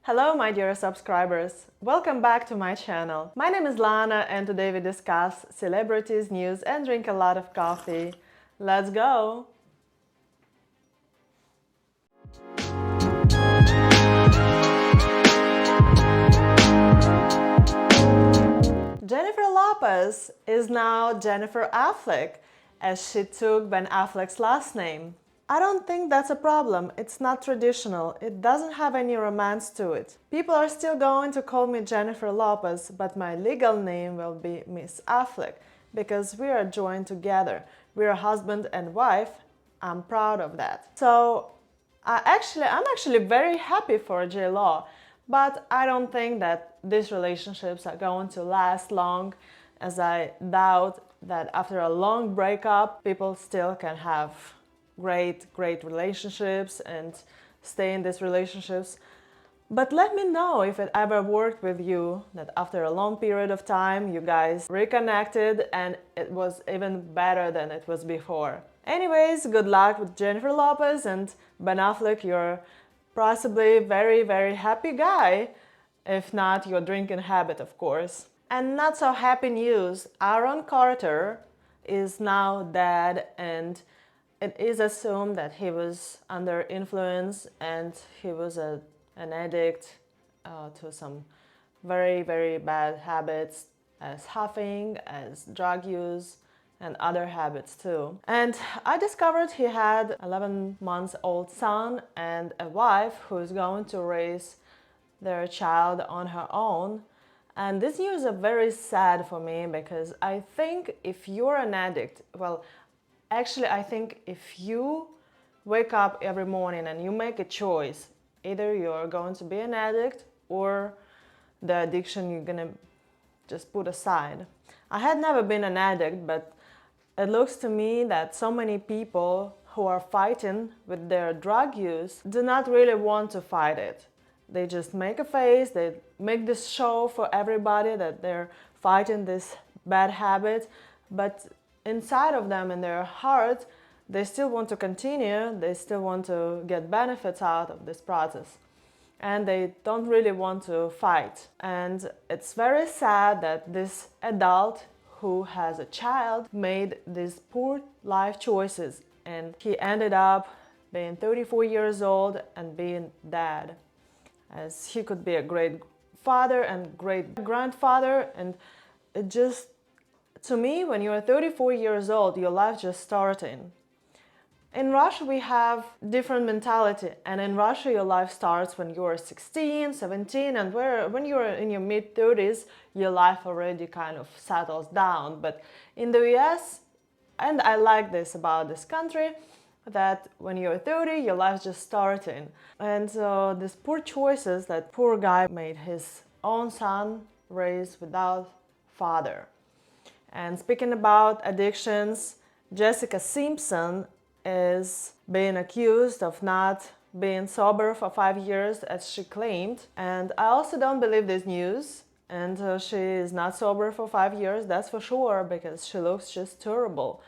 Hello my dear subscribers, welcome back to my channel. My name is Lana and today we discuss celebrities, news and drink a lot of coffee. Let's go! Jennifer Lopez is now Jennifer Affleck, as she took Ben Affleck's last name. I don't think that's a problem. It's not traditional. It doesn't have any romance to it. People are still going to call me Jennifer Lopez, but my legal name will be Miss Affleck because we are joined together. We're husband and wife. I'm proud of that. So I'm actually very happy for J-Lo, but I don't think that these relationships are going to last long, as I doubt that after a long breakup, people still can have great relationships and stay in these relationships. But let me know if it ever worked with you, that after a long period of time you guys reconnected and it was even better than it was before. Anyways, good luck with Jennifer Lopez and Ben Affleck. You're possibly very happy guy, if not your drinking habit, of course. And not so happy news, Aaron Carter is now dead, and it is assumed that he was under influence and he was an addict to some very bad habits, as huffing, as drug use, and other habits too. And I discovered he had 11-month-old son and a wife who's going to raise their child on her own. And this news is very sad for me because I think if you're an addict, well, actually, I think if you wake up every morning and you make a choice, either you're going to be an addict or the addiction you're gonna just put aside. I had never been an addict, but it looks to me that so many people who are fighting with their drug use do not really want to fight it. They just make a face, they make this show for everybody that they're fighting this bad habit, but inside of them, in their heart, they still want to continue, they still want to get benefits out of this process. And they don't really want to fight. And it's very sad that this adult who has a child made these poor life choices, and he ended up being 34 years old and being dead, as he could be a great father and great grandfather. And it just, to me, when you're 34 years old, your life just starting. In Russia, we have different mentality, and in Russia, your life starts when you're 16, 17, and when you're in your mid-30s, your life already kind of settles down. But in the US, and I like this about this country, that when you're 30, your life's just starting. And so these poor choices that poor guy made his own son raised without father. And speaking about addictions, Jessica Simpson is being accused of not being sober for 5 years, as she claimed. And I also don't believe this news. And she is not sober for 5 years, that's for sure, because she looks just terrible.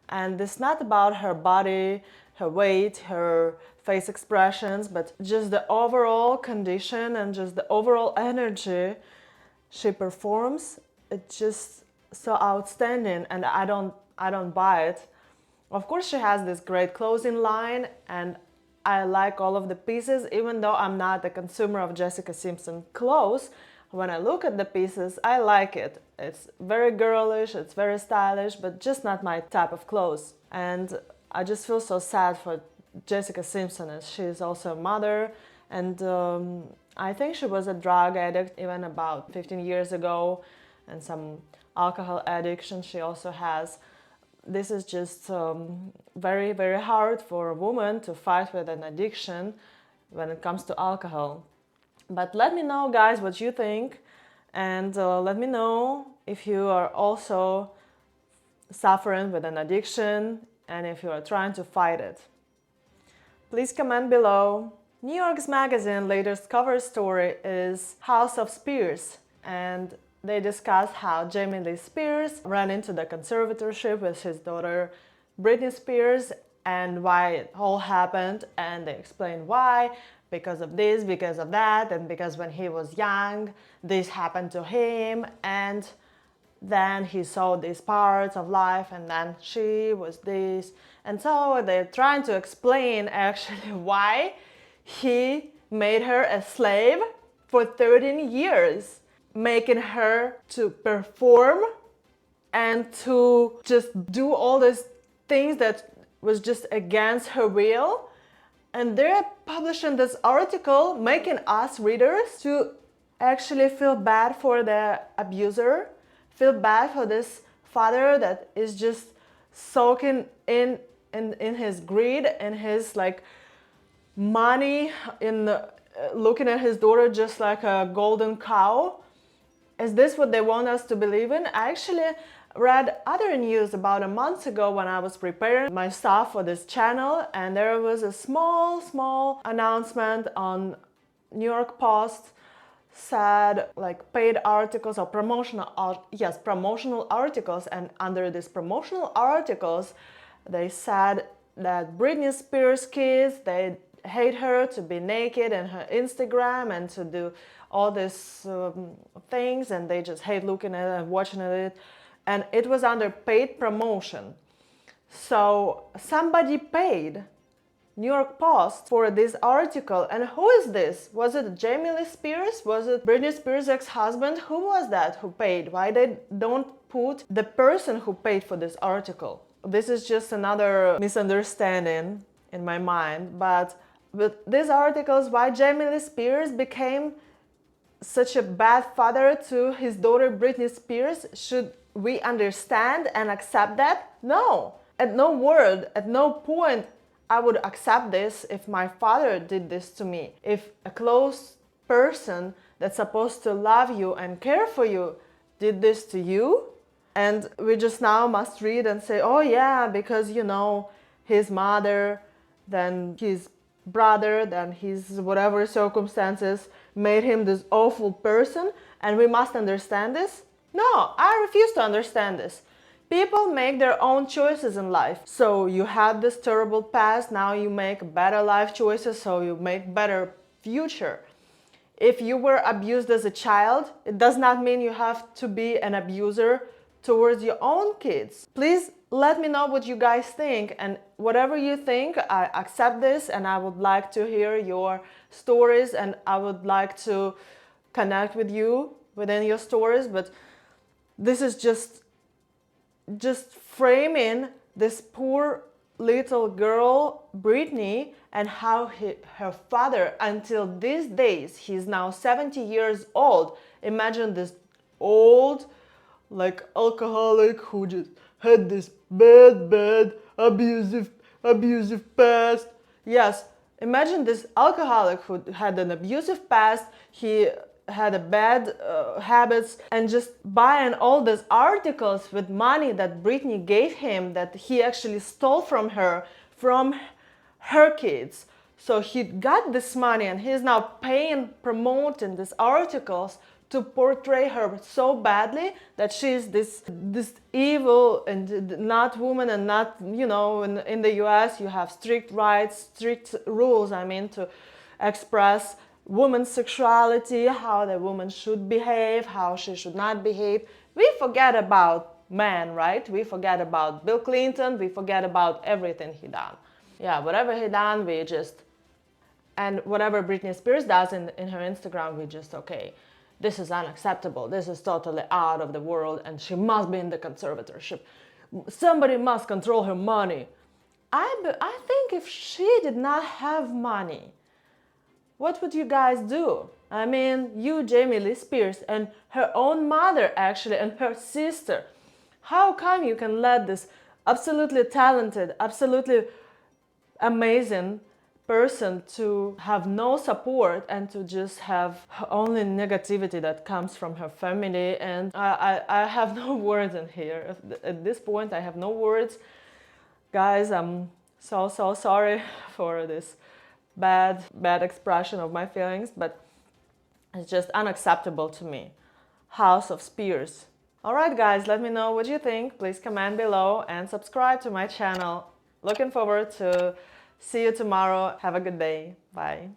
And it's not about her body, her weight, her face expressions, but just the overall condition and just the overall energy she performs. It's just so outstanding, and I don't buy it. Of course, she has this great clothing line, and I like all of the pieces, even though I'm not a consumer of Jessica Simpson clothes. When I look at the pieces, I like it. It's very girlish, it's very stylish, but just not my type of clothes. And I just feel so sad for Jessica Simpson, as she's also a mother, and I think she was a drug addict even about 15 years ago, and some alcohol addiction she also has. This is just very hard for a woman to fight with an addiction when it comes to alcohol. But let me know, guys, what you think, and let me know if you are also suffering with an addiction and if you are trying to fight it. Please comment below. New York's Magazine latest cover story is House of Spears, and they discuss how Jamie Lee Spears ran into the conservatorship with his daughter Brittney Spears and why it all happened, and they explain why, because of this, because of that, and because when he was young, this happened to him, and then he saw these parts of life, and then she was this. And so they're trying to explain actually why he made her a slave for 13 years, making her to perform and to just do all these things that was just against her will. And they're publishing this article, making us readers to actually feel bad for the abuser, feel bad for this father that is just soaking in his greed and his like money, looking at his daughter just like a golden cow. Is this what they want us to believe in? I actually read other news about a month ago when I was preparing my stuff for this channel, and there was a small announcement on New York Post, said like paid articles or promotional articles, and under these promotional articles they said that Brittney Spears kids, they hate her to be naked in her Instagram and to do all these things, and they just hate looking at it and watching it, and it was under paid promotion. So somebody paid New York Post for this article. And who is this? Was it Jamie Lee Spears? Was it Britney Spears' ex-husband? Who was that who paid? Why they don't put the person who paid for this article? This is just another misunderstanding in my mind. But with these articles, why Jamie Lee Spears became such a bad father to his daughter Britney Spears, should we understand and accept that? No. At no word, at no point I would accept this if my father did this to me. If a close person that's supposed to love you and care for you did this to you, and we just now must read and say, oh yeah, because you know, his mother, then his brother, then his whatever circumstances made him this awful person, and we must understand this? No, I refuse to understand this. People make their own choices in life. So you had this terrible past, now you make better life choices, so you make better future. If you were abused as a child, it does not mean you have to be an abuser towards your own kids. Please let me know what you guys think, and whatever you think, I accept this, and I would like to hear your stories, and I would like to connect with you within your stories. But this is just framing this poor little girl Brittney, and how her father, until these days, he's now 70 years old. Imagine this old like alcoholic who just had this bad abusive past. Yes, imagine this alcoholic who had an abusive past, he had a bad habits, and just buying all these articles with money that Brittney gave him, that he actually stole from her kids. So he got this money, and he's now promoting these articles to portray her so badly that she's this evil and not woman, and not, you know, in the US you have strict rights, strict rules, I mean, to express woman's sexuality, how the woman should behave, how she should not behave. We forget about men, right? We forget about Bill Clinton, we forget about everything he done. Yeah, whatever he done, we just, and whatever Britney Spears does in her Instagram, we just, okay, this is unacceptable, this is totally out of the world, and she must be in the conservatorship. Somebody must control her money. I think if she did not have money, what would you guys do? I mean, you, Jamie Lee Spears, and her own mother actually, and her sister. How come you can let this absolutely talented, absolutely amazing person to have no support and to just have only negativity that comes from her family? And I have no words in here. At this point, I have no words. Guys, I'm so sorry for this bad expression of my feelings, but it's just unacceptable to me. House of Spears. Alright guys, let me know what you think. Please comment below and subscribe to my channel. Looking forward to see you tomorrow. Have a good day. Bye.